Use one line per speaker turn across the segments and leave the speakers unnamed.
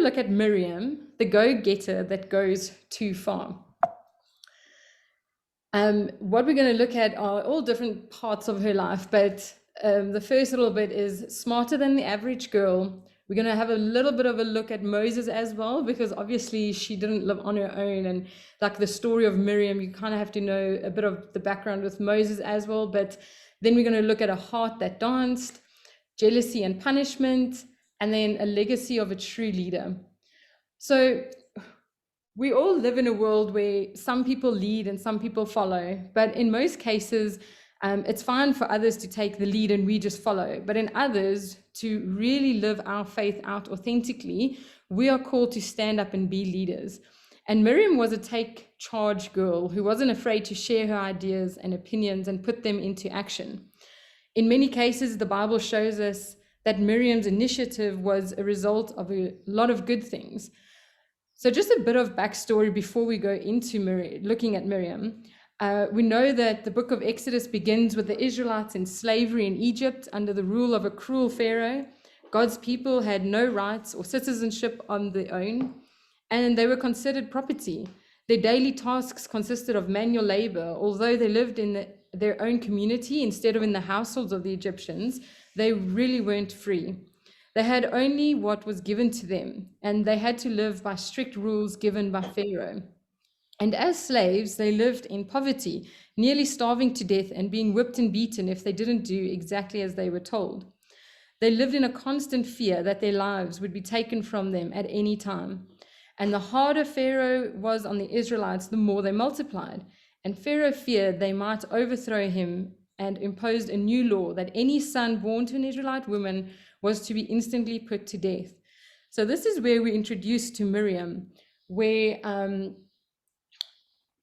look at Miriam, the go-getter that goes too far. What we're going to look at are all different parts of her life, but the first little bit is smarter than the average girl. We're going to have a little bit of a look at Moses as well, because obviously she didn't live on her own. And like the story of Miriam, you kind of have to know a bit of the background with Moses as well. But then we're going to look at a heart that danced, jealousy and punishment, and then a legacy of a true leader. So we all live in a world where some people lead and some people follow, but in most cases, it's fine for others to take the lead and we just follow. But in others, to really live our faith out authentically, we are called to stand up and be leaders. And Miriam was a take charge girl who wasn't afraid to share her ideas and opinions and put them into action. In many cases, the Bible shows us that Miriam's initiative was a result of a lot of good things. So just a bit of backstory before we go into looking at Miriam. We know that the book of Exodus begins with the Israelites in slavery in Egypt under the rule of a cruel Pharaoh. God's people had no rights or citizenship on their own, and they were considered property. Their daily tasks consisted of manual labor. Although they lived in their own community instead of in the households of the Egyptians, they really weren't free. They had only what was given to them, and they had to live by strict rules given by Pharaoh. And as slaves, they lived in poverty, nearly starving to death and being whipped and beaten if they didn't do exactly as they were told. They lived in a constant fear that their lives would be taken from them at any time. And the harder Pharaoh was on the Israelites, the more they multiplied. And Pharaoh feared they might overthrow him and imposed a new law that any son born to an Israelite woman was to be instantly put to death. So this is where we're introduced to Miriam, where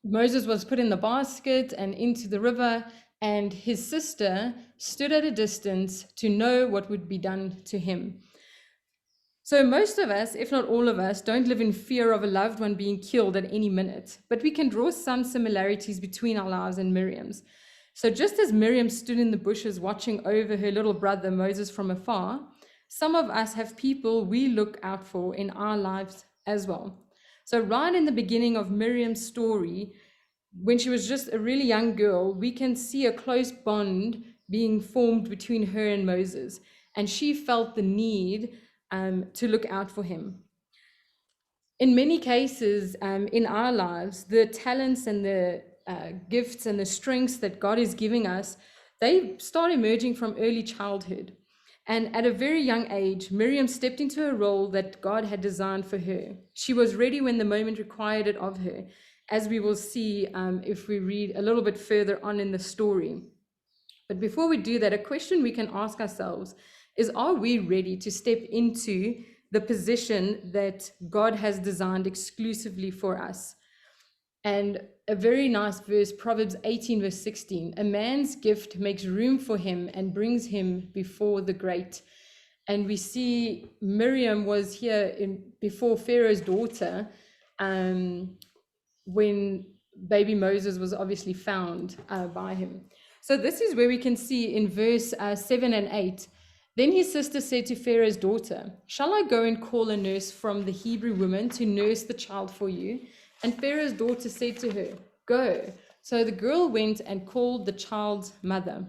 Moses was put in the basket and into the river, and his sister stood at a distance to know what would be done to him. So most of us, if not all of us, don't live in fear of a loved one being killed at any minute, but we can draw some similarities between our lives and Miriam's. So just as Miriam stood in the bushes watching over her little brother Moses from afar, some of us have people we look out for in our lives as well. So right in the beginning of Miriam's story, when she was just a really young girl, we can see a close bond being formed between her and Moses, and she felt the need to look out for him. In many cases in our lives, the talents and the gifts and the strengths that God is giving us, they start emerging from early childhood. And at a very young age, Miriam stepped into a role that God had designed for her. She was ready when the moment required it of her, as we will see if we read a little bit further on in the story. But before we do that, a question we can ask ourselves is, are we ready to step into the position that God has designed exclusively for us? And a very nice verse, Proverbs 18, verse 16, a man's gift makes room for him and brings him before the great. And we see Miriam was here before Pharaoh's daughter when baby Moses was obviously found by him. So this is where we can see in verse 7 and 8, then his sister said to Pharaoh's daughter, shall I go and call a nurse from the Hebrew women to nurse the child for you? And Pharaoh's daughter said to her, go. So the girl went and called the child's mother.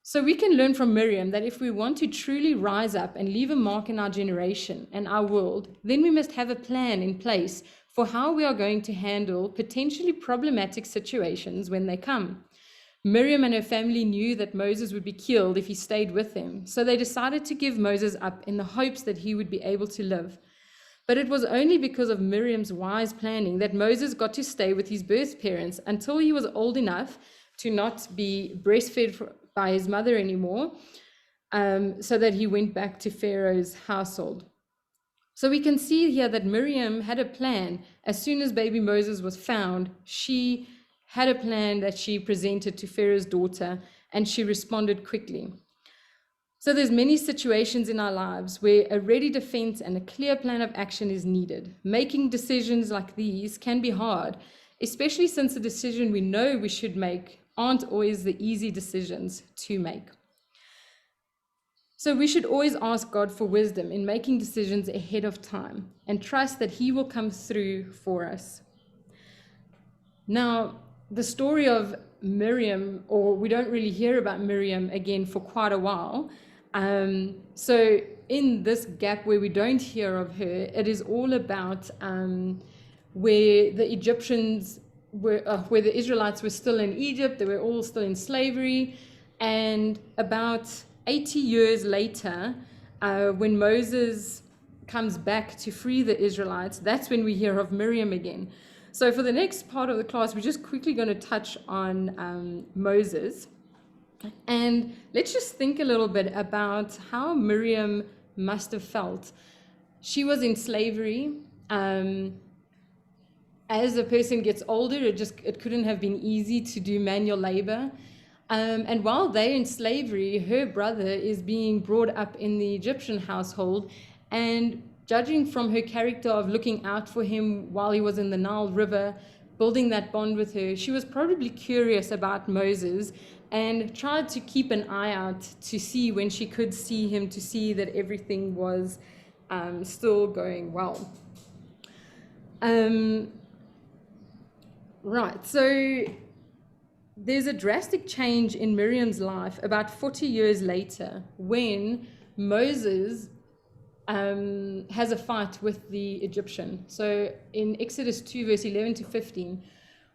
So we can learn from Miriam that if we want to truly rise up and leave a mark in our generation and our world, then we must have a plan in place for how we are going to handle potentially problematic situations when they come. Miriam and her family knew that Moses would be killed if he stayed with them, so they decided to give Moses up in the hopes that he would be able to live. But it was only because of Miriam's wise planning that Moses got to stay with his birth parents until he was old enough to not be breastfed by his mother anymore, so that he went back to Pharaoh's household. So we can see here that Miriam had a plan. As soon as baby Moses was found, she had a plan that she presented to Pharaoh's daughter, and she responded quickly. So there's many situations in our lives where a ready defense and a clear plan of action is needed. Making decisions like these can be hard, especially since the decision we know we should make aren't always the easy decisions to make. So we should always ask God for wisdom in making decisions ahead of time and trust that He will come through for us. Now, the story of Miriam, or we don't really hear about Miriam again for quite a while. So in this gap where we don't hear of her, it is all about where the Egyptians were, where the Israelites were still in Egypt. They were all still in slavery. And about 80 years later, when Moses comes back to free the Israelites, that's when we hear of Miriam again. So for the next part of the class, we're just quickly going to touch on Moses. And let's just think a little bit about how Miriam must have felt. She was in slavery. As a person gets older, it couldn't have been easy to do manual labor. And while they're in slavery, her brother is being brought up in the Egyptian household, and judging from her character of looking out for him while he was in the Nile River, building that bond with her, she was probably curious about Moses and tried to keep an eye out to see when she could see him, to see that everything was still going well. Right, so there's a drastic change in Miriam's life about 40 years later when Moses has a fight with the Egyptian. So in Exodus 2, verse 11 to 15,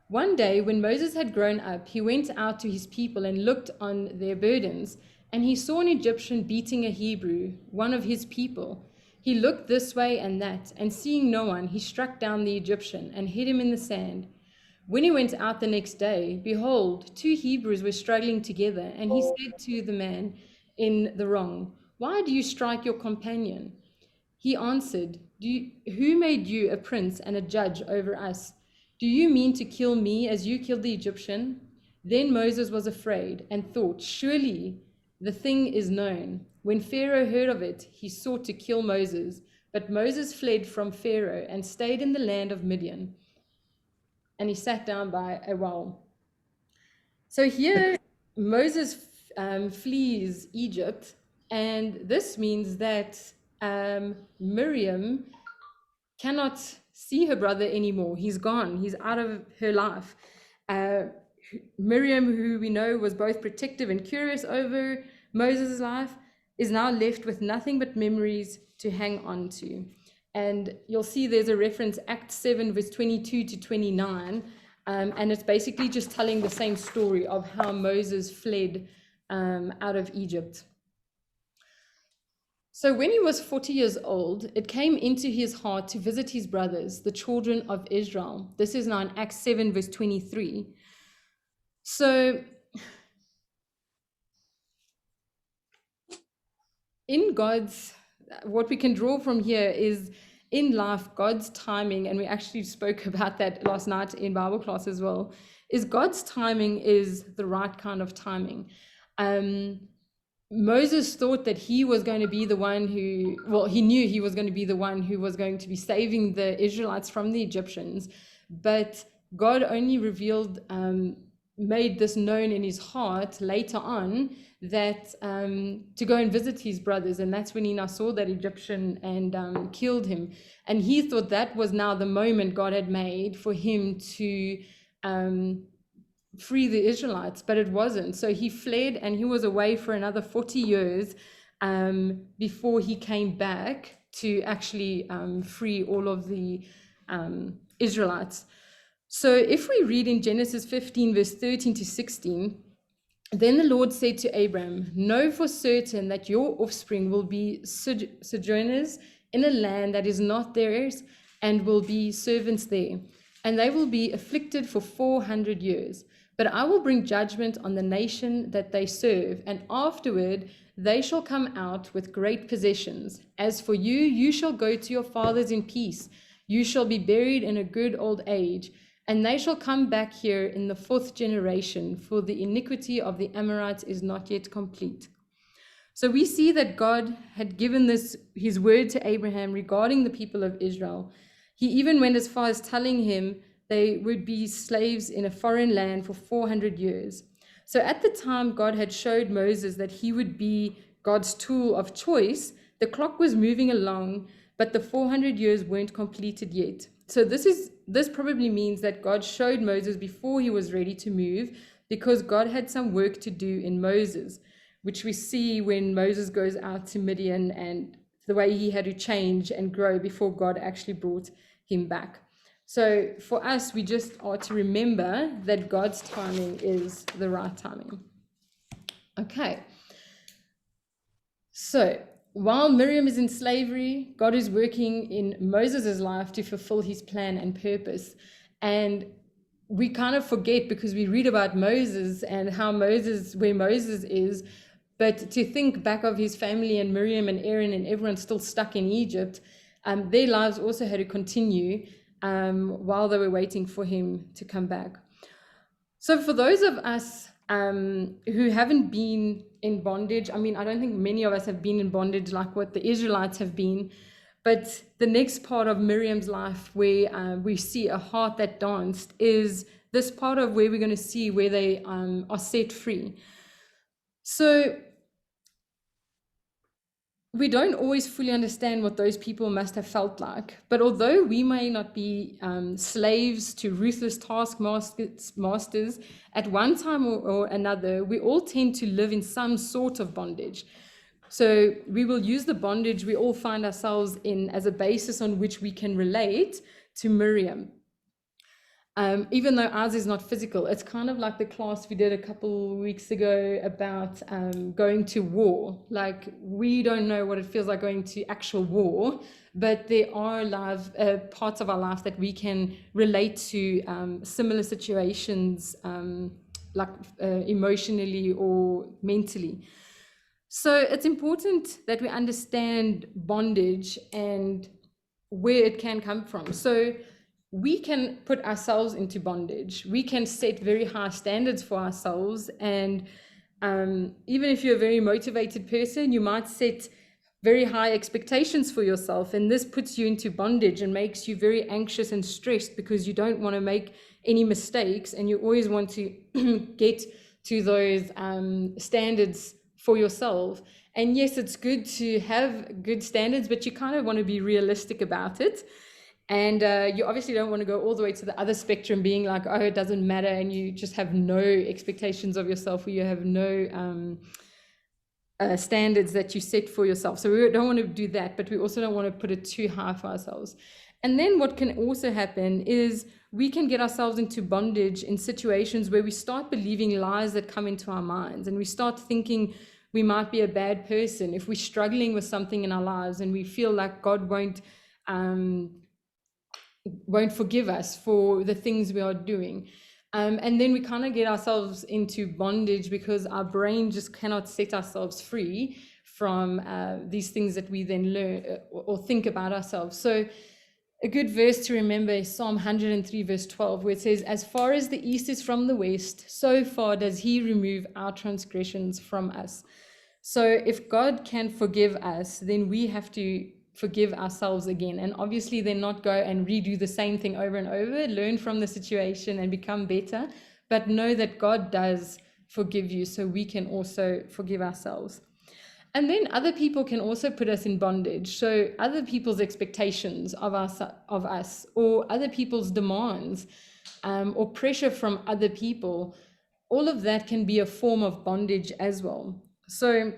one day when Moses had grown up, he went out to his people and looked on their burdens, and he saw an Egyptian beating a Hebrew, one of his people. He looked this way and that, and seeing no one, he struck down the Egyptian and hid him in the sand. When he went out the next day, behold, 2 Hebrews were struggling together, and he said to the man in the wrong, "Why do you strike your companion?" He answered, "Who made you a prince and a judge over us? Do you mean to kill me as you killed the Egyptian?" Then Moses was afraid and thought, "Surely the thing is known." When Pharaoh heard of it, he sought to kill Moses, but Moses fled from Pharaoh and stayed in the land of Midian. And he sat down by a well. So here Moses flees Egypt, and this means that Miriam cannot see her brother anymore. He's gone. He's out of her life. Miriam, who we know was both protective and curious over Moses' life, is now left with nothing but memories to hang on to. And you'll see there's a reference, Acts 7, verse 22 to 29, and it's basically just telling the same story of how Moses fled out of Egypt. So when he was 40 years old, it came into his heart to visit his brothers, the children of Israel. This is now in Acts 7, verse 23. So in God's, what we can draw from here is in life, God's timing, and we actually spoke about that last night in Bible class as well, is God's timing is the right kind of timing. Moses thought that he was going to be the one who, well, he knew he was going to be the one who was going to be saving the Israelites from the Egyptians, but God only revealed, made this known in his heart later on, that to go and visit his brothers, and that's when he now saw that Egyptian and killed him. And he thought that was now the moment God had made for him to free the Israelites, but it wasn't. So he fled, and he was away for another 40 years before he came back to actually free all of the Israelites. So if we read in Genesis 15, verse 13 to 16, then the Lord said to Abram, "Know for certain that your offspring will be sojourners in a land that is not theirs, and will be servants there. And they will be afflicted for 400 years. But I will bring judgment on the nation that they serve, and afterward they shall come out with great possessions. As for you, you shall go to your fathers in peace. You shall be buried in a good old age. And they shall come back here in the 4th generation, for the iniquity of the Amorites is not yet complete." So we see that God had given his word to Abraham regarding the people of Israel. He even went as far as telling him they would be slaves in a foreign land for 400 years. So at the time, God had showed Moses that he would be God's tool of choice, the clock was moving along, but the 400 years weren't completed yet. So this probably means that God showed Moses before he was ready to move, because God had some work to do in Moses, which we see when Moses goes out to Midian and the way he had to change and grow before God actually brought him back. So for us, we just are to remember that God's timing is the right timing. Okay. So while Miriam is in slavery, God is working in Moses' life to fulfill his plan and purpose. And we kind of forget, because we read about Moses and how where Moses is, but to think back of his family and Miriam and Aaron and everyone still stuck in Egypt, their lives also had to continue while they were waiting for him to come back. So for those of us who haven't been in bondage, I mean, I don't think many of us have been in bondage like what the Israelites have been, but the next part of Miriam's life where we see a heart that danced is this part of where we're going to see where they are set free. So we don't always fully understand what those people must have felt like. But although we may not be slaves to ruthless taskmasters at one time or another, we all tend to live in some sort of bondage. So we will use the bondage we all find ourselves in as a basis on which we can relate to Miriam. Even though ours is not physical, it's kind of like the class we did a couple weeks ago about going to war. Like, we don't know what it feels like going to actual war, but there are parts of our life that we can relate to similar situations, like emotionally or mentally. So it's important that we understand bondage and where it can come from. So we can put ourselves into bondage. We can set very high standards for ourselves. And even if you're a very motivated person, you might set very high expectations for yourself. And this puts you into bondage and makes you very anxious and stressed, because you don't want to make any mistakes. And you always want to get to those standards for yourself. And yes, it's good to have good standards, but you kind of want to be realistic about it. And you obviously don't want to go all the way to the other spectrum, being like, oh, it doesn't matter, and you just have no expectations of yourself, or you have no standards that you set for yourself. So we don't want to do that, but we also don't want to put it too high for ourselves. And then what can also happen is we can get ourselves into bondage in situations where we start believing lies that come into our minds, and we start thinking we might be a bad person if we're struggling with something in our lives, and we feel like God won't forgive us for the things we are doing. And then we kind of get ourselves into bondage because our brain just cannot set ourselves free from these things that we then learn or think about ourselves. So a good verse to remember is Psalm 103 verse 12, where it says, as far as the east is from the west, so far does he remove our transgressions from us. So if God can forgive us, then we have to forgive ourselves again. And obviously then not go and redo the same thing over and over. Learn from the situation and become better, but know that God does forgive you, so we can also forgive ourselves. And then other people can also put us in bondage. So other people's expectations of us, or other people's demands, or pressure from other people, all of that can be a form of bondage as well. So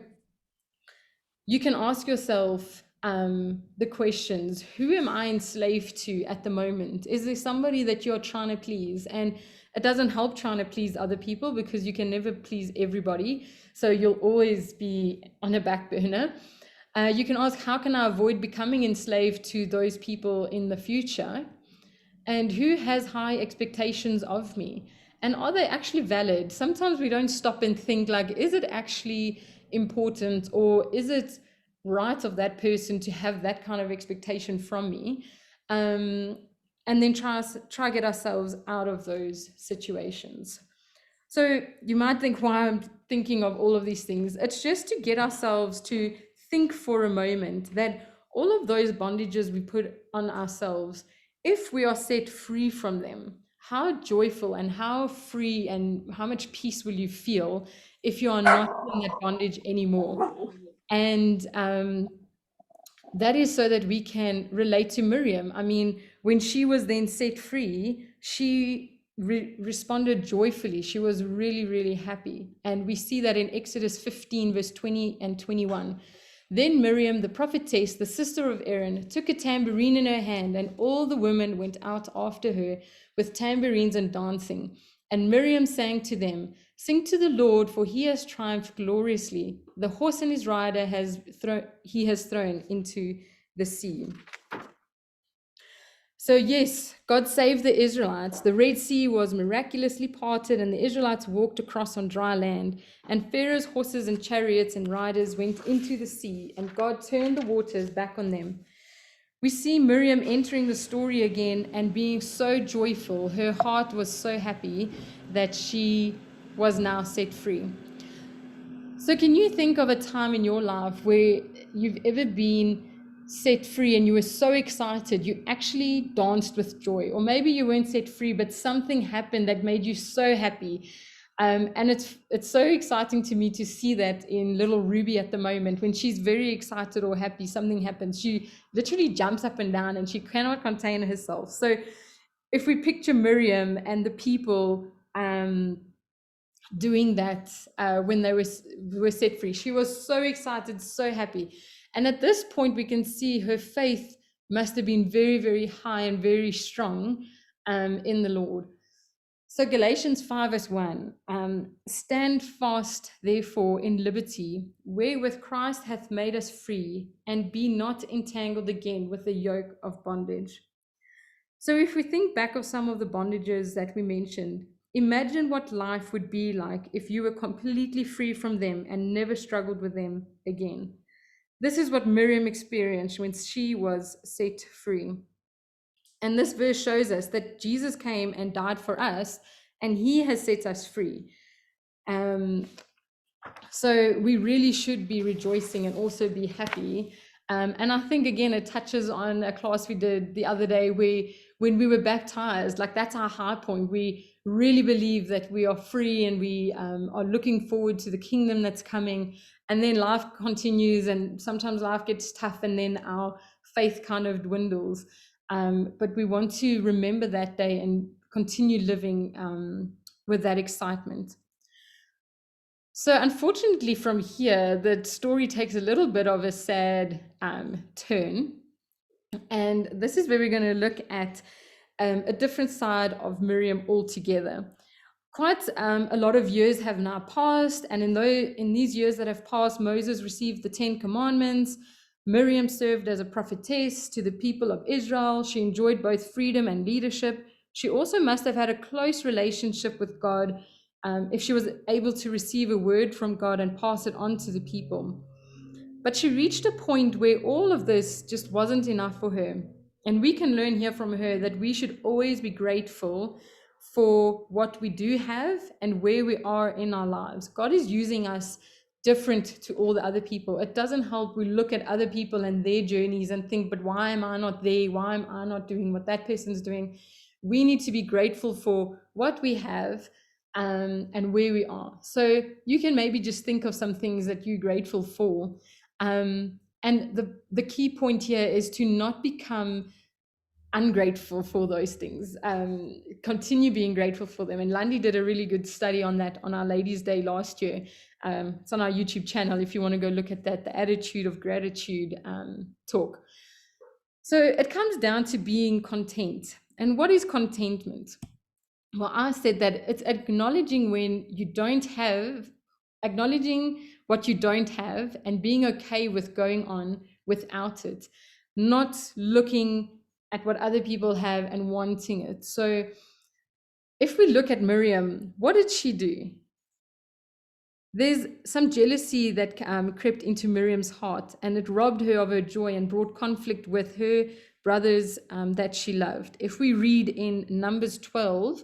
you can ask yourself the questions: who am I enslaved to at the moment? Is there somebody that you're trying to please? And it doesn't help trying to please other people, because you can never please everybody. So you'll always be on a back burner. You can ask, how can I avoid becoming enslaved to those people in the future? And who has high expectations of me? And are they actually valid? Sometimes we don't stop and think, like, is it actually important, or is it right of that person to have that kind of expectation from me? And then try get ourselves out of those situations. So you might think, why I'm thinking of all of these things. It's just to get ourselves to think for a moment that all of those bondages we put on ourselves, if we are set free from them, how joyful and how free and how much peace will you feel if you are not in that bondage anymore? And that is so that we can relate to Miriam. I mean, when she was then set free, she responded joyfully. She was really, really happy. And we see that in Exodus 15, verse 20 and 21. Then Miriam, the prophetess, the sister of Aaron, took a tambourine in her hand, and all the women went out after her with tambourines and dancing. And Miriam sang to them, "Sing to the Lord, for he has triumphed gloriously. The horse and his rider he has thrown into the sea." So yes, God saved the Israelites. The Red Sea was miraculously parted, and the Israelites walked across on dry land. And Pharaoh's horses and chariots and riders went into the sea, and God turned the waters back on them. We see Miriam entering the story again and being so joyful. Her heart was so happy that she was now set free. So can you think of a time in your life where you've ever been set free and you were so excited you actually danced with joy? Or maybe you weren't set free, but something happened that made you so happy. And it's so exciting to me to see that in little Ruby at the moment. When she's very excited or happy, something happens. She literally jumps up and down and she cannot contain herself. So if we picture Miriam and the people doing that when they were set free, she was so excited, so happy. And at this point, we can see her faith must have been very, very high and very strong in the Lord. So Galatians 5 verse 1, stand fast therefore in liberty, wherewith Christ hath made us free, and be not entangled again with the yoke of bondage. So if we think back of some of the bondages that we mentioned, imagine what life would be like if you were completely free from them and never struggled with them again. This is what Miriam experienced when she was set free. And this verse shows us that Jesus came and died for us, and he has set us free. So we really should be rejoicing and also be happy. And I think, again, it touches on a class we did the other day where when we were baptized, like that's our high point. We really believe that we are free and we are looking forward to the kingdom that's coming. And then life continues, and sometimes life gets tough, and then our faith kind of dwindles. But we want to remember that day and continue living with that excitement. So unfortunately from here, the story takes a little bit of a sad turn. And this is where we're going to look at a different side of Miriam altogether. Quite a lot of years have now passed, and in these years that have passed, Moses received the 10 Commandments. Miriam served as a prophetess to the people of Israel. She enjoyed both freedom and leadership. She also must have had a close relationship with God if she was able to receive a word from God and pass it on to the people. But she reached a point where all of this just wasn't enough for her. And we can learn here from her that we should always be grateful for what we do have and where we are in our lives. God is using us different to all the other people. It doesn't help we look at other people and their journeys and think, but why am I not there? Why am I not doing what that person's doing? We need to be grateful for what we have and where we are. So you can maybe just think of some things that you're grateful for. And the key point here is to not become ungrateful for those things. Continue being grateful for them. And Lundy did a really good study on that on our Ladies' Day last year. It's on our YouTube channel if you want to go look at that, the attitude of gratitude talk. So it comes down to being content. And what is contentment? Well, I said that it's acknowledging when you don't have, acknowledging what you don't have and being okay with going on without it, not looking at what other people have and wanting it. So if we look at Miriam, what did she do? There's some jealousy that crept into Miriam's heart, and it robbed her of her joy and brought conflict with her brothers that she loved. If we read in Numbers 12,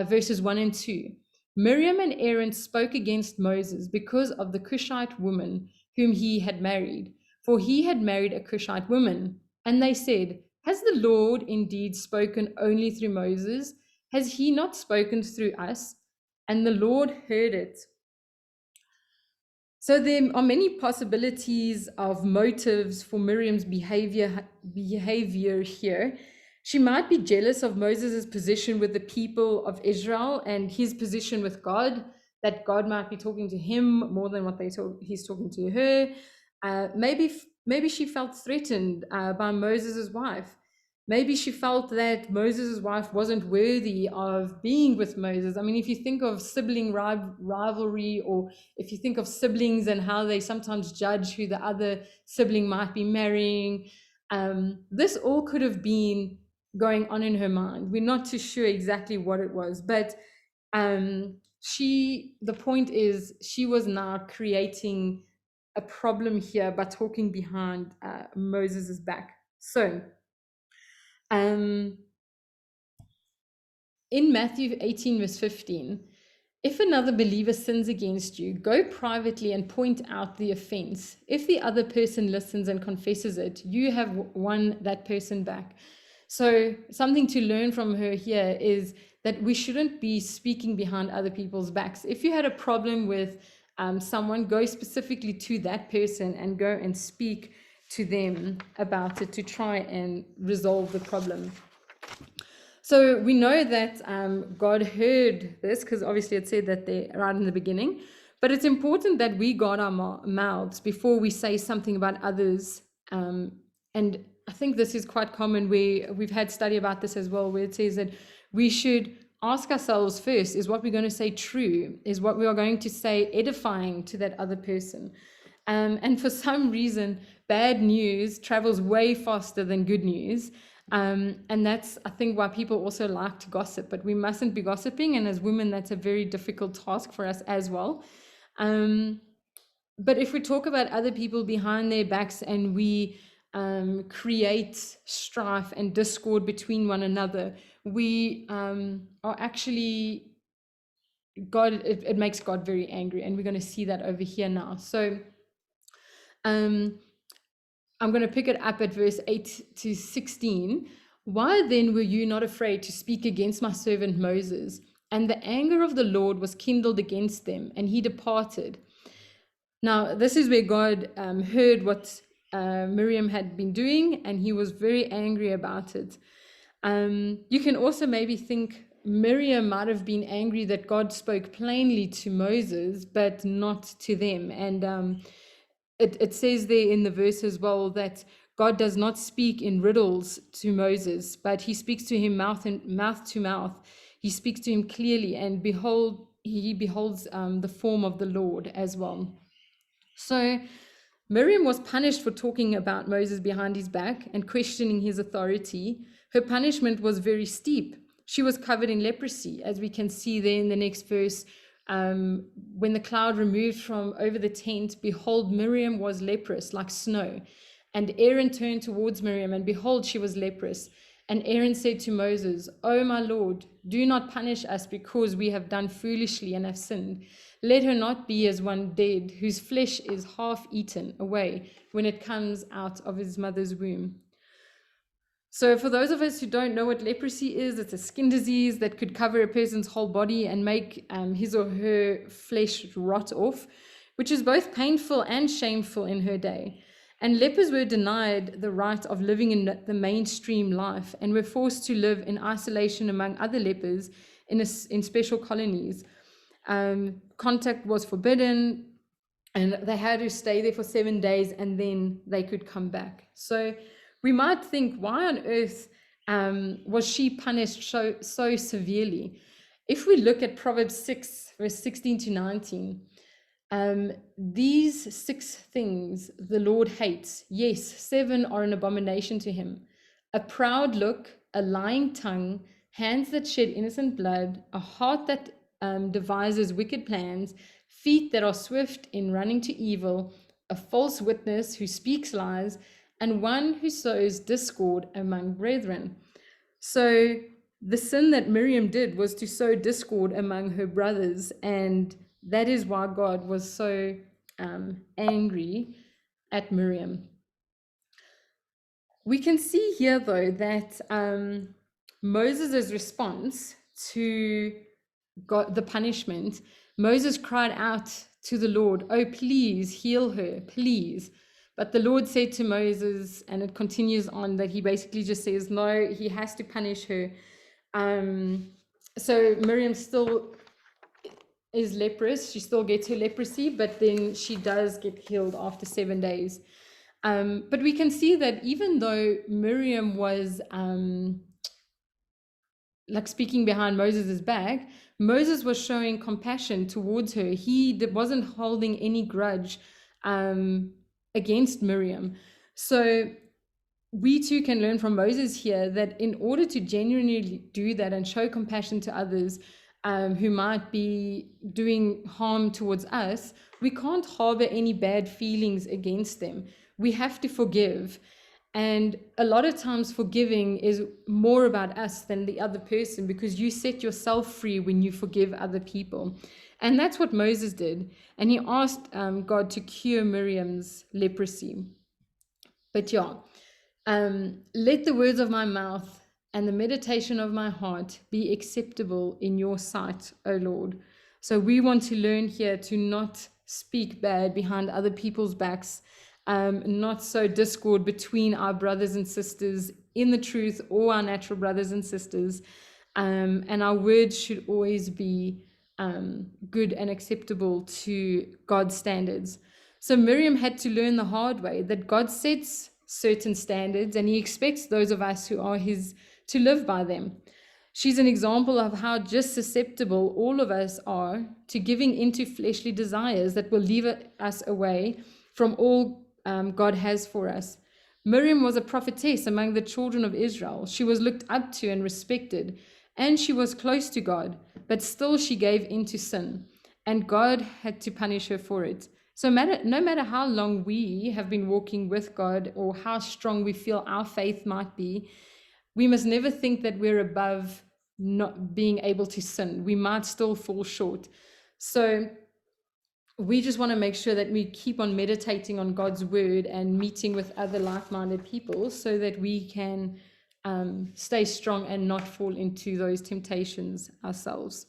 verses 1 and 2, Miriam and Aaron spoke against Moses because of the Cushite woman whom he had married, for he had married a Cushite woman. And they said, has the Lord indeed spoken only through Moses? Has he not spoken through us? And the Lord heard it. So there are many possibilities of motives for Miriam's behavior here. She might be jealous of Moses' position with the people of Israel and his position with God, that God might be talking to him more than what he's talking to her. Maybe she felt threatened by Moses' wife. Maybe she felt that Moses' wife wasn't worthy of being with Moses. I mean, if you think of sibling rivalry, or if you think of siblings and how they sometimes judge who the other sibling might be marrying, this all could have been going on in her mind. We're not too sure exactly what it was, but the point is, she was now creating a problem here by talking behind Moses's back. So in Matthew 18, verse 15, if another believer sins against you, go privately and point out the offense. If the other person listens and confesses it, you have won that person back. So something to learn from her here is that we shouldn't be speaking behind other people's backs. If you had a problem with someone, go specifically to that person and go and speak to them about it to try and resolve the problem. So we know that God heard this, because obviously it said that there right in the beginning. But it's important that we guard our mouths before we say something about others. And I think this is quite common. We've had study about this as well, where it says that we should ask ourselves first, is what we're going to say true? Is what we are going to say edifying to that other person? And for some reason, bad news travels way faster than good news. And that's, I think, why people also like to gossip, but we mustn't be gossiping. And as women, that's a very difficult task for us as well. But if we talk about other people behind their backs and we create strife and discord between one another, we are actually, it makes God very angry. And we're going to see that over here now. So I'm going to pick it up at verse 8 to 16. Why then were you not afraid to speak against my servant Moses? And the anger of the Lord was kindled against them, and he departed. Now, this is where God heard what Miriam had been doing, and he was very angry about it. You can also maybe think Miriam might have been angry that God spoke plainly to Moses, but not to them. And it says there in the verse as well that God does not speak in riddles to Moses, but he speaks to him mouth to mouth. He speaks to him clearly, and he beholds the form of the Lord as well. So Miriam was punished for talking about Moses behind his back and questioning his authority. Her punishment was very steep. She was covered in leprosy, as we can see there in the next verse. When the cloud removed from over the tent, behold, Miriam was leprous like snow. And Aaron turned towards Miriam, and behold, she was leprous. And Aaron said to Moses, "O my Lord, do not punish us because we have done foolishly and have sinned. Let her not be as one dead, whose flesh is half eaten away when it comes out of his mother's womb." So for those of us who don't know what leprosy is, it's a skin disease that could cover a person's whole body and make his or her flesh rot off, which is both painful and shameful in her day. And lepers were denied the right of living in the mainstream life and were forced to live in isolation among other lepers in special colonies. Contact was forbidden, and they had to stay there for 7 days, and then they could come back. So we might think, why on earth was she punished so severely? If we look at Proverbs 6, verse 16 to 19, these 6 things the Lord hates. Yes, 7 are an abomination to him: a proud look, a lying tongue, hands that shed innocent blood, a heart that devises wicked plans, feet that are swift in running to evil, a false witness who speaks lies, and one who sows discord among brethren. So the sin that Miriam did was to sow discord among her brothers, and that is why God was so angry at Miriam. We can see here, though, that Moses' response to God, the punishment, Moses cried out to the Lord, "Oh, please heal her, please." But the Lord said to Moses, and it continues on, that he basically just says, no, he has to punish her. So Miriam still is leprous. She still gets her leprosy, but then she does get healed after 7 days. But we can see that even though Miriam was like speaking behind Moses's back, Moses was showing compassion towards her. He wasn't holding any grudge against Miriam. So we too can learn from Moses here that in order to genuinely do that and show compassion to others who might be doing harm towards us, we can't harbor any bad feelings against them. We have to forgive. And a lot of times forgiving is more about us than the other person, because you set yourself free when you forgive other people. And that's what Moses did. And he asked God to cure Miriam's leprosy. But yeah, let the words of my mouth and the meditation of my heart be acceptable in your sight, O Lord. So we want to learn here to not speak bad behind other people's backs, not sow discord between our brothers and sisters in the truth, or our natural brothers and sisters. And our words should always be good and acceptable to God's standards. So Miriam had to learn the hard way that God sets certain standards and he expects those of us who are his to live by them. She's an example of how just susceptible all of us are to giving into fleshly desires that will leave us away from all God has for us. Miriam was a prophetess among the children of Israel. She was looked up to and respected, and she was close to God, but still she gave into sin, and God had to punish her for it. So no matter how long we have been walking with God or how strong we feel our faith might be, we must never think that we're above not being able to sin. We might still fall short. So we just want to make sure that we keep on meditating on God's word and meeting with other like-minded people so that we can stay strong and not fall into those temptations ourselves.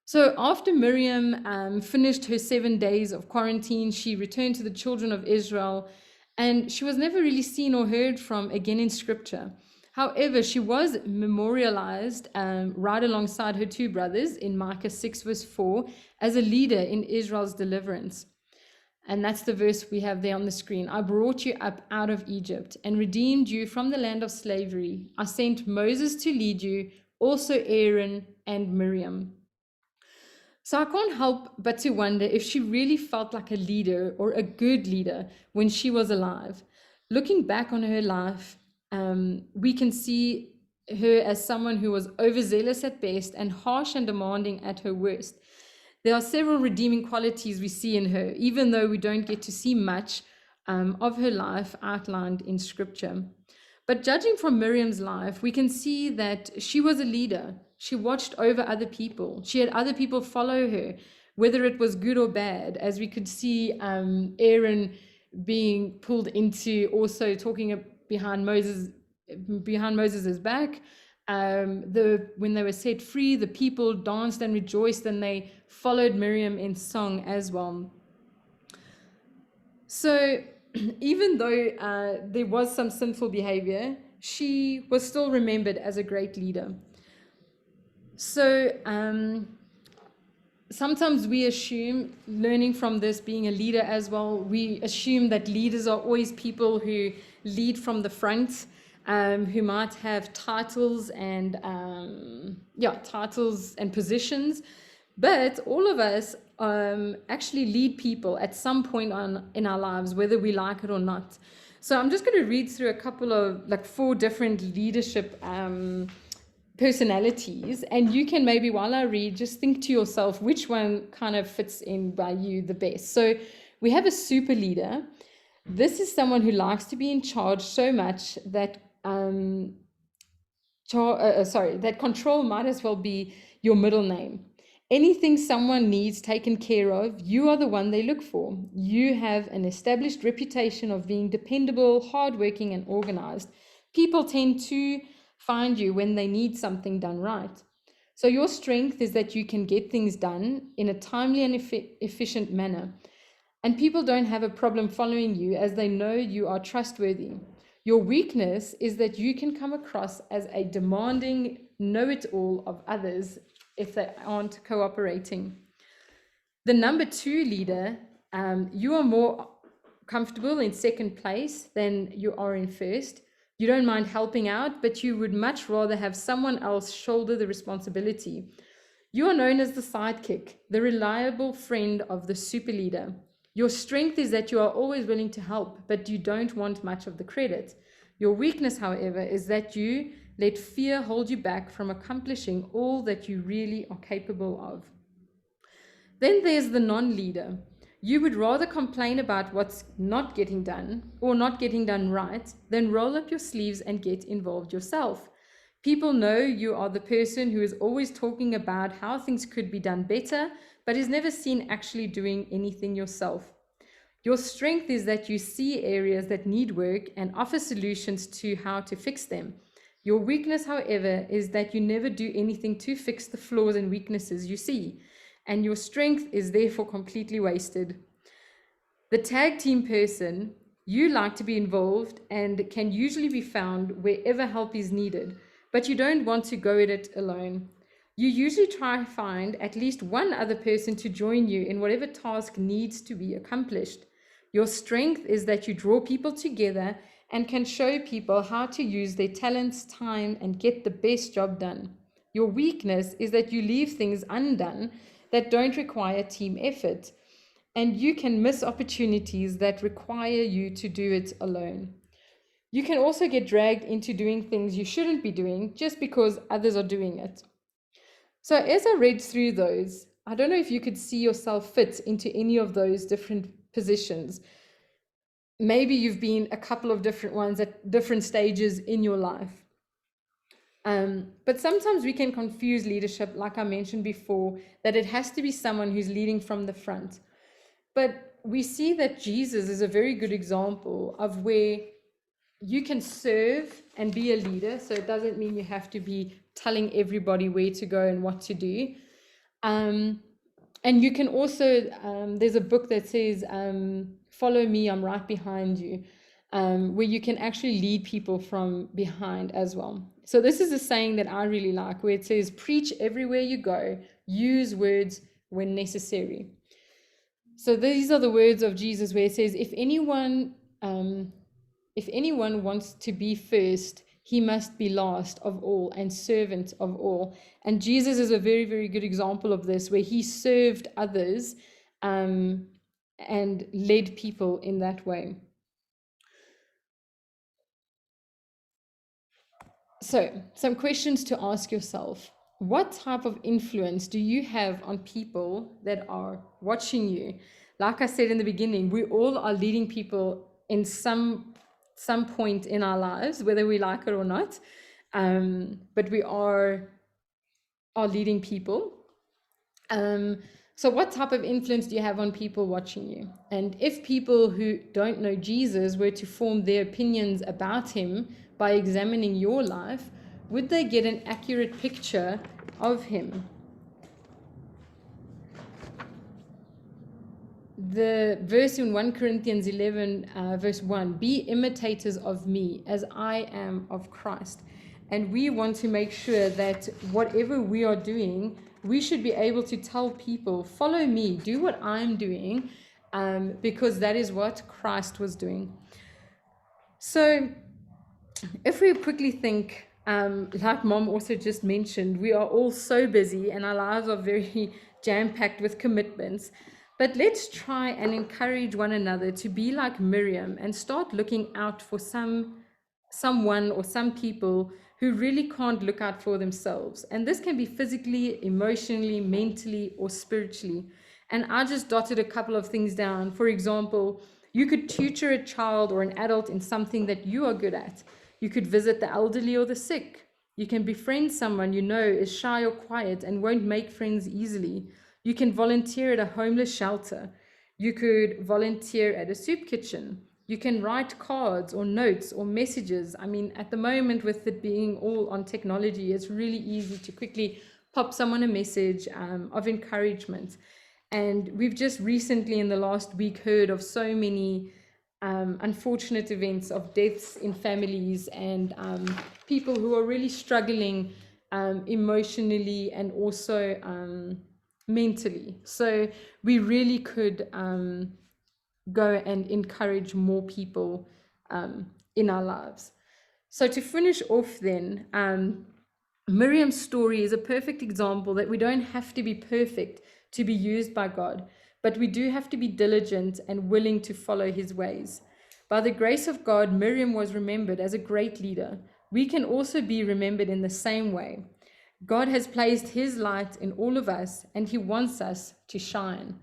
So after Miriam finished her 7 days of quarantine, she returned to the children of Israel, and she was never really seen or heard from again in scripture. However, she was memorialized right alongside her two brothers in Micah 6 verse 4 as a leader in Israel's deliverance. And that's the verse we have there on the screen. I brought you up out of Egypt and redeemed you from the land of slavery. I sent Moses to lead you, also Aaron and Miriam. So I can't help but to wonder if she really felt like a leader or a good leader when she was alive. Looking back on her life, we can see her as someone who was overzealous at best and harsh and demanding at her worst. There are several redeeming qualities we see in her, even though we don't get to see much of her life outlined in scripture. But judging from Miriam's life, we can see that she was a leader. She watched over other people. She had other people follow her, whether it was good or bad, as we could see Aaron being pulled into also talking behind Moses' back. When they were set free, the people danced and rejoiced, and they followed Miriam in song as well. So even though there was some sinful behavior, she was still remembered as a great leader. So sometimes we assume, learning from this, being a leader as well, we assume that leaders are always people who lead from the front, who might have titles and positions. But all of us actually lead people at some point in our lives, whether we like it or not. So I'm just going to read through a couple of 4 different leadership personalities, and you can maybe, while I read, just think to yourself which one kind of fits in by you the best. So we have a super leader. This is someone who likes to be in charge so much that that control might as well be your middle name. Anything someone needs taken care of, you are the one they look for. You have an established reputation of being dependable, hardworking, and organized. People tend to find you when they need something done right. So your strength is that you can get things done in a timely and efficient manner. And people don't have a problem following you as they know you are trustworthy. Your weakness is that you can come across as a demanding know-it-all of others if they aren't cooperating. The number 2 leader, you are more comfortable in second place than you are in first. You don't mind helping out, but you would much rather have someone else shoulder the responsibility. You are known as the sidekick, the reliable friend of the super leader. Your strength is that you are always willing to help, but you don't want much of the credit. Your weakness, however, is that you let fear hold you back from accomplishing all that you really are capable of. Then there's the non-leader. You would rather complain about what's not getting done or not getting done right than roll up your sleeves and get involved yourself. People know you are the person who is always talking about how things could be done better, but is never seen actually doing anything yourself. Your strength is that you see areas that need work and offer solutions to how to fix them. Your weakness, however, is that you never do anything to fix the flaws and weaknesses you see, and your strength is therefore completely wasted. The tag team person, you like to be involved and can usually be found wherever help is needed, but you don't want to go at it alone. You usually try to find at least one other person to join you in whatever task needs to be accomplished. Your strength is that you draw people together and can show people how to use their talents, time, and get the best job done. Your weakness is that you leave things undone that don't require team effort, and you can miss opportunities that require you to do it alone. You can also get dragged into doing things you shouldn't be doing just because others are doing it. So as I read through those, I don't know if you could see yourself fit into any of those different positions. Maybe you've been a couple of different ones at different stages in your life. But sometimes we can confuse leadership, like I mentioned before, that it has to be someone who's leading from the front. But we see that Jesus is a very good example of where you can serve and be a leader. So it doesn't mean you have to be telling everybody where to go and what to do. And you can also, there's a book that says, follow me, I'm right behind you, where you can actually lead people from behind as well. So this is a saying that I really like, where it says, preach everywhere you go, use words when necessary. So these are the words of Jesus, where it says, if anyone wants to be first, he must be last of all and servant of all. And Jesus is a very, very good example of this, where he served others and led people in that way. So, some questions to ask yourself. What type of influence do you have on people that are watching you? Like I said in the beginning, we all are leading people in some point in our lives, whether we like it or not. But we are leading people. So what type of influence do you have on people watching you? And if people who don't know Jesus were to form their opinions about him by examining your life, would they get an accurate picture of him? The verse in 1 Corinthians 11, verse 1, be imitators of me as I am of Christ. And we want to make sure that whatever we are doing, we should be able to tell people, follow me, do what I'm doing, because that is what Christ was doing. So if we quickly think, like Mom also just mentioned, we are all so busy and our lives are very jam-packed with commitments. But let's try and encourage one another to be like Miriam and start looking out for someone or some people who really can't look out for themselves. And this can be physically, emotionally, mentally, or spiritually. And I just dotted a couple of things down. For example, you could tutor a child or an adult in something that you are good at. You could visit the elderly or the sick. You can befriend someone you know is shy or quiet and won't make friends easily. You can volunteer at a homeless shelter. You could volunteer at a soup kitchen. You can write cards or notes or messages. I mean, at the moment with it being all on technology, it's really easy to quickly pop someone a message of encouragement. And we've just recently, in the last week, heard of so many unfortunate events of deaths in families, and people who are really struggling emotionally and also mentally. So we really could go and encourage more people in our lives. So to finish off then, Miriam's story is a perfect example that we don't have to be perfect to be used by God, but we do have to be diligent and willing to follow his ways. By the grace of God, Miriam was remembered as a great leader. We can also be remembered in the same way. God has placed his light in all of us, and he wants us to shine.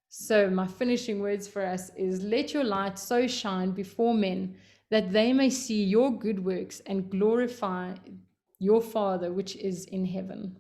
So my finishing words for us is, let your light so shine before men that they may see your good works and glorify your Father which is in heaven.